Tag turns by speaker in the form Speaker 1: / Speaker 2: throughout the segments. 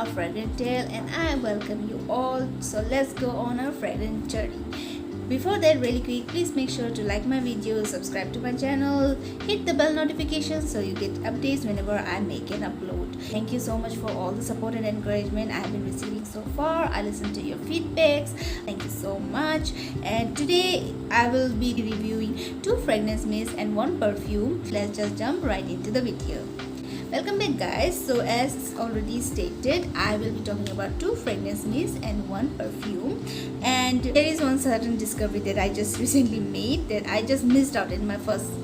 Speaker 1: A Fragrant Tale, and I welcome you all. So let's go on our fragrance journey. Before that, really quick, please make sure to like my video, subscribe to my channel, hit the bell notification so you get updates whenever I make an upload. Thank you so much for all the support and encouragement I have been receiving so far. I listen to your feedbacks. Thank you so much. And today I will be reviewing 2 fragrance mists and 1 perfume. Let's just jump right into the video. Welcome back, guys. So as already stated, I will be talking about 2 fragrance mists and 1 perfume. And there is one certain discovery that I just recently made that I just missed out in my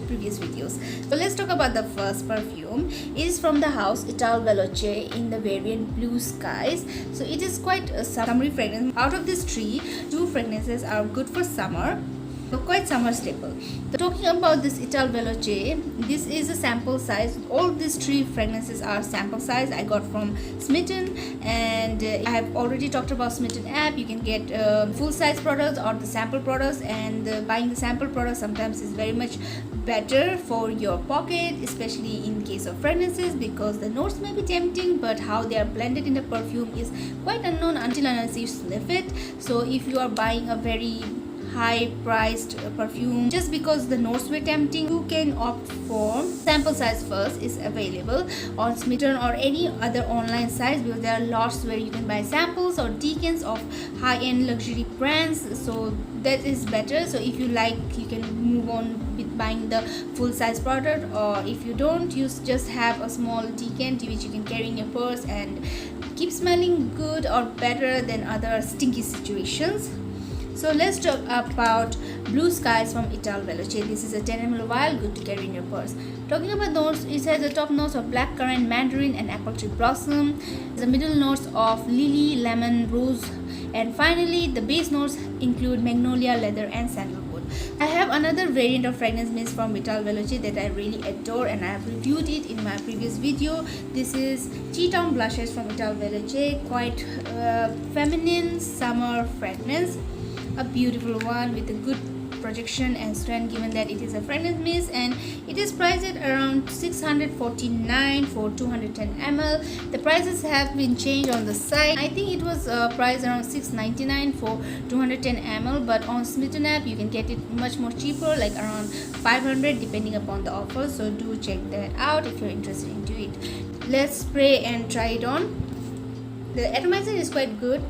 Speaker 1: previous videos. So let's talk about the first perfume. It is from the house Ital Veloce in the variant Blue Skies. So it is quite a summery fragrance. Out of these 3, 2 fragrances are good for summer. So quite summer staple. So talking about this Ital Veloce, this is a sample size. All these 3 fragrances are sample size I got from Smitten, and I have already talked about Smitten app. You can get full size products or the sample products, and buying the sample products sometimes is very much better for your pocket, especially in case of fragrances, because the notes may be tempting, but how they are blended in the perfume is quite unknown until unless you sniff it. So if you are buying a very high priced perfume just because the notes were tempting, you can opt for sample size first. Is available on Smitten or any other online sites, because there are lots where you can buy samples or decants of high-end luxury brands, so that is better. So if you like, you can move on with buying the full size product, or if you don't, you just have a small decant which you can carry in your purse and keep smelling good or better than other stinky situations. So let's talk about Blue Skies from Ital Veloce. This is a 10 ml vial, good to carry in your purse. Talking about notes, it has the top notes of blackcurrant, mandarin and apple tree blossom. The middle notes of lily, lemon, rose, and finally the base notes include magnolia, leather and sandalwood. I have another variant of fragrance mist from Ital Veloce that I really adore, and I have reviewed it in my previous video. This is Cheetown Blushes from Ital Veloce, quite feminine summer fragrance. A beautiful one with a good projection and strength, given that it is a fragrance mist, and it is priced at around 649 for 210 ml. The prices have been changed on the site. I think it was priced around 699 for 210 ml, but on Smitten app you can get it much more cheaper, like around 500 depending upon the offer. So do check that out if you're interested into it. Let's spray and try it on. The atomizer is quite good.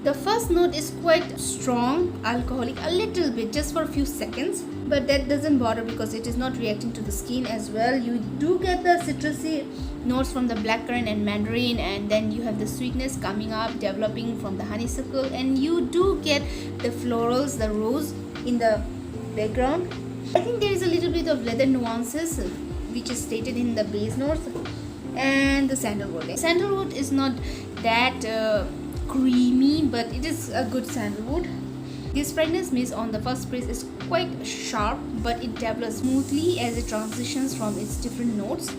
Speaker 1: The first note is quite strong, alcoholic, a little bit, just for a few seconds, but that doesn't bother because it is not reacting to the skin as well. You do get the citrusy notes from the blackcurrant and mandarin, and then you have the sweetness coming up, developing from the honeysuckle, and you do get the florals, the rose in the background. I think there is a little bit of leather nuances which is stated in the base notes, and the sandalwood. Sandalwood is not that creamy, but it is a good sandalwood. This fragrance mist on the first spray is quite sharp, but it develops smoothly as it transitions from its different notes.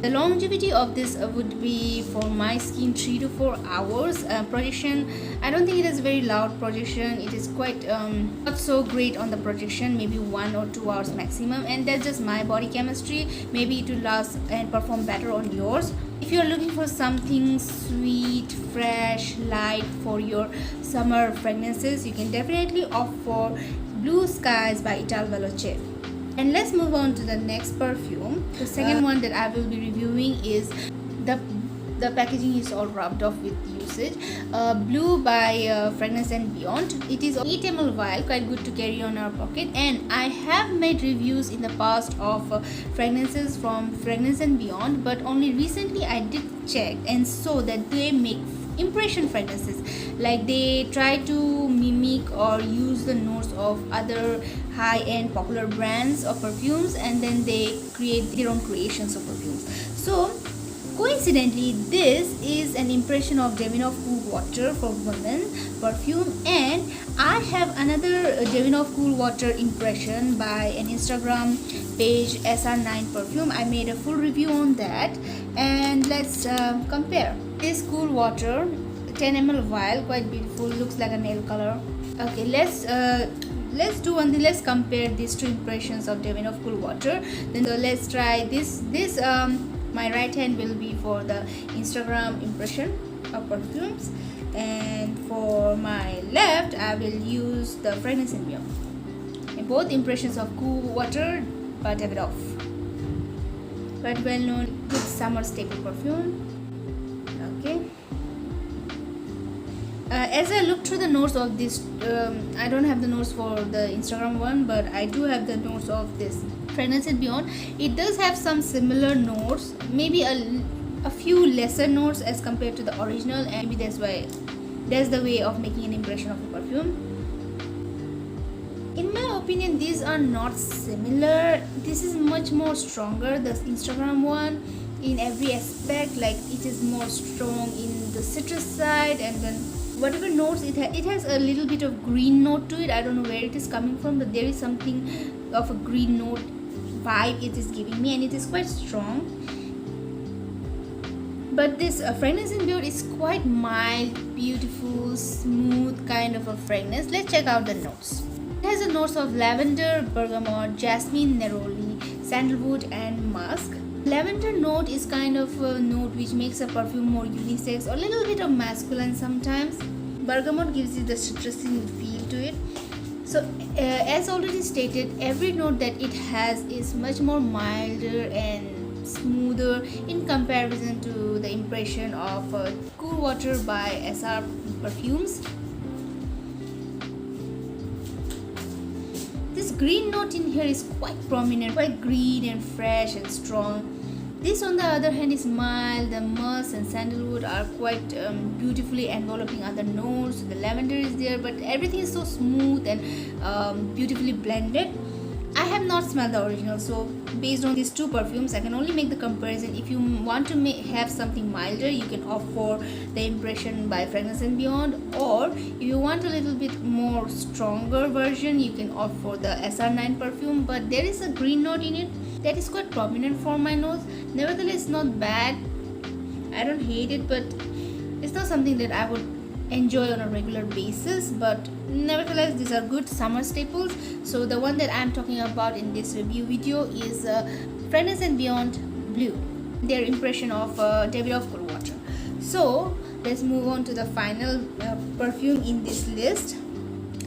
Speaker 1: The longevity of this would be for my skin 3 to 4 hours. Projection, I don't think it has a very loud projection. It is quite not so great on the projection, maybe 1 or 2 hours maximum, and that's just my body chemistry. Maybe it will last and perform better on yours. If you're looking for something sweet, fresh, light for your summer fragrances, you can definitely opt for Blue Skies by Ital Veloce. And let's move on to the next perfume. The second one that I will be reviewing is the packaging is all rubbed off with usage. Blue by Fragrance and Beyond. It is 8 ml vial, quite good to carry on our pocket. And I have made reviews in the past of fragrances from Fragrance and Beyond, but only recently I did check and saw that they make impression fragrances, like they try to mimic or use the notes of other high-end popular brands of perfumes, and then they create their own creations of perfumes. So coincidentally, this is an impression of Davidoff Cool Water for women perfume, and I have another Davidoff Cool Water impression by an Instagram page, SR9 Perfume. I made a full review on that, and let's compare. This Cool Water 10 ml vial, quite beautiful, looks like a nail color. Okay, let's do one thing. Let's compare these 2 impressions of Davidoff Cool Water. Then let's try this My right hand will be for the Instagram impression of perfumes, and for my left I will use the Fragrance and Beyond. And both impressions of Cool Water by Davidoff. Quite well known, good summer staple perfume. Okay. As I look through the notes of this, I don't have the notes for the Instagram one, but I do have the notes of this Fragrance and Beyond. It does have some similar notes, maybe a few lesser notes as compared to the original, and maybe that's the way of making an impression of a perfume. In my opinion, these are not similar. This is much more stronger, the Instagram one, in every aspect. Like, it is more strong in the citrus side, and then whatever notes it has a little bit of green note to it. I don't know where it is coming from, but there is something of a green note vibe it is giving me, and it is quite strong. But this Fragrance and Beyond is quite mild, beautiful, smooth kind of a fragrance. Let's check out the notes. It has the notes of lavender, bergamot, jasmine, neroli, sandalwood, and musk. Lavender note is kind of a note which makes a perfume more unisex or a little bit of masculine sometimes. Bergamot gives you the citrusy feel to it. So as already stated, every note that it has is much more milder and smoother in comparison to the impression of Cool Water by SR Perfumes. This green note in here is quite prominent, quite green and fresh and strong. This on the other hand is mild. The musk and sandalwood are quite beautifully enveloping other notes. The lavender is there, but everything is so smooth and beautifully blended. I have not smelled the original, so based on these two perfumes I can only make the comparison. If you want to have something milder, you can opt for the impression by Fragrance and Beyond, or if you want a little bit more stronger version, you can opt for the SR9 perfume. But there is a green note in it that is quite prominent for my nose. Nevertheless, not bad. I don't hate it, but it's not something that I would enjoy on a regular basis. But nevertheless, these are good summer staples. So the one that I'm talking about in this review video is Fragrance and Beyond Blue, their impression of Davidoff Cool Water. So let's move on to the final perfume in this list.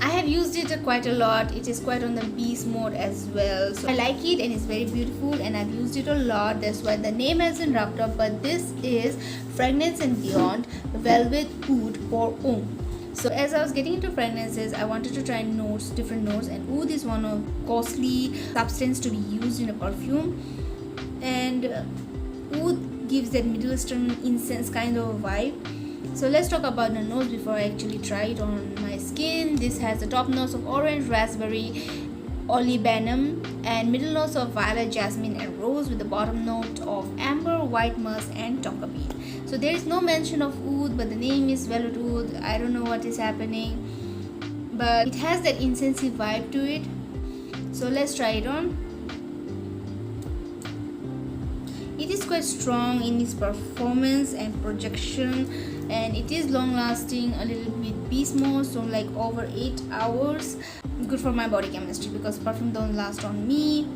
Speaker 1: I have used it quite a lot. It is quite on the beast mode as well, so I like it and it's very beautiful and I've used it a lot. That's why the name hasn't wrapped up, but this is Fragrance and Beyond Velvet Oud pour Homme. So as I was getting into fragrances, I wanted to try notes, different notes, and oud is one of costly substance to be used in a perfume, and oud gives that Middle Eastern incense kind of a vibe. So let's talk about the nose before I actually try it on my skin. This has the top notes of orange, raspberry, olibanum, and middle notes of violet, jasmine, and rose, with the bottom note of amber, white musk, and tonka bean. So there is no mention of oud, but the name is Velvet Oud. I don't know what is happening, but it has that incensey vibe to it. So let's try it on. It is quite strong in its performance and projection, and it is long lasting, a little bit beast mode, so like over 8 hours. Good for my body chemistry because perfume don't last on me.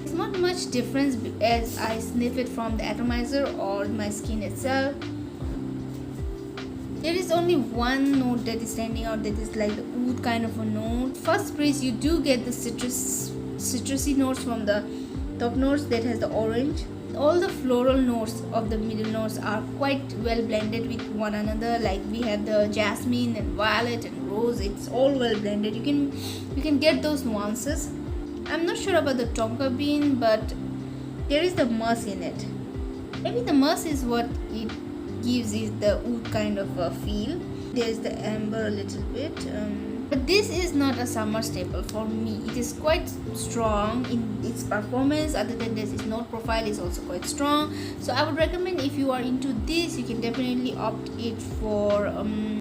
Speaker 1: It's not much difference as I sniff it from the atomizer or my skin itself. There is only one note that is standing out, that is like the oud kind of a note. First sprays, you do get the citrusy notes from the top notes that has the orange. All the floral notes of the middle notes are quite well blended with one another. Like we have the jasmine and violet and rose. It's all well blended. You can get those nuances. I'm not sure about the tonka bean, but there is the musk in it. Maybe the musk is what it gives is the oud kind of a feel. There's the amber a little bit. But this is not a summer staple for me. It is quite strong in its performance. Other than this, its note profile is also quite strong. So I would recommend, if you are into this, you can definitely opt it for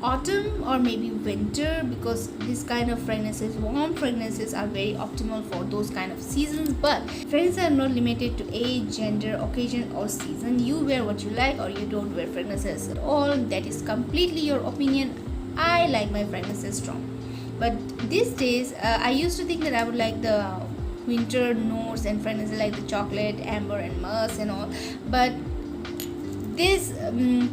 Speaker 1: autumn or maybe winter, because this kind of fragrances, warm fragrances, are very optimal for those kind of seasons. But fragrances are not limited to age, gender, occasion, or season. You wear what you like, or you don't wear fragrances at all. That is completely your opinion. I like my fragrances strong. But these days, I used to think that I would like the winter notes and fragrances like the chocolate, amber, and musk and all. But This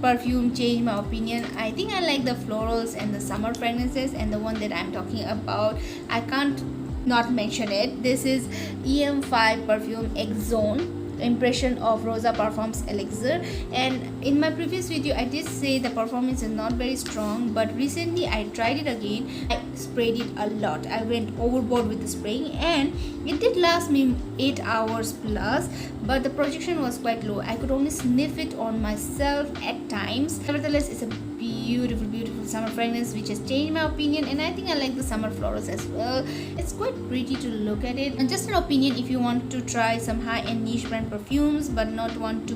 Speaker 1: perfume changed my opinion. I think I like the florals and the summer fragrances, and the one that I'm talking about, I can't not mention it. This is EM5 perfume X-Zone impression of Rosa Parfums Elixir. And in my previous video I did say the performance is not very strong, but recently I tried it again. I sprayed it a lot. I went overboard with the spraying, and it did last me 8 hours plus, but the projection was quite low. I could only sniff it on myself at times. Nevertheless, it's a beautiful summer fragrance which has changed my opinion, and I think I like the summer florals as well. It's quite pretty to look at it. And just an opinion, if you want to try some high-end niche brand perfumes but not want to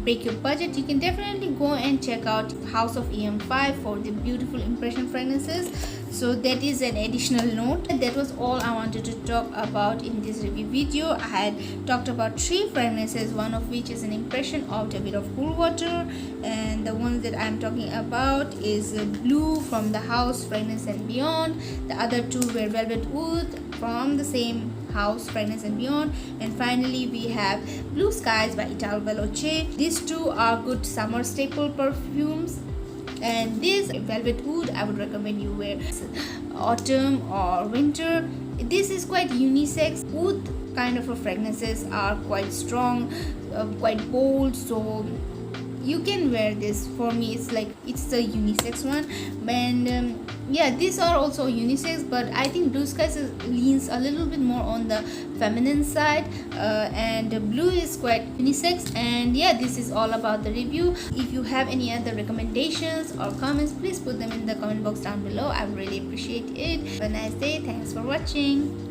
Speaker 1: break your budget, you can definitely go and check out House of EM5 for the beautiful impression fragrances. So that is an additional note. And that was all I wanted to talk about in this review video. I had talked about 3 fragrances, one of which is an impression of David of Coolwater, and the one that I'm talking about is Blue from the House Fragrance and Beyond. The other 2 were Velvet Wood from the same House Fragrance and Beyond, and finally we have Blue Skies by Italo Veloce. These 2 are good summer staple perfumes, and this Velvet Wood I would recommend you wear autumn or winter. This is quite unisex. Wood kind of fragrances are quite strong, quite bold, so you can wear this. For me, it's like it's the unisex one. And yeah, these are also unisex, but I think Blue Skies leans a little bit more on the feminine side, and Blue is quite unisex. And yeah, this is all about the review. If you have any other recommendations or comments, please put them in the comment box down below. I would really appreciate it. Have a nice day. Thanks for watching.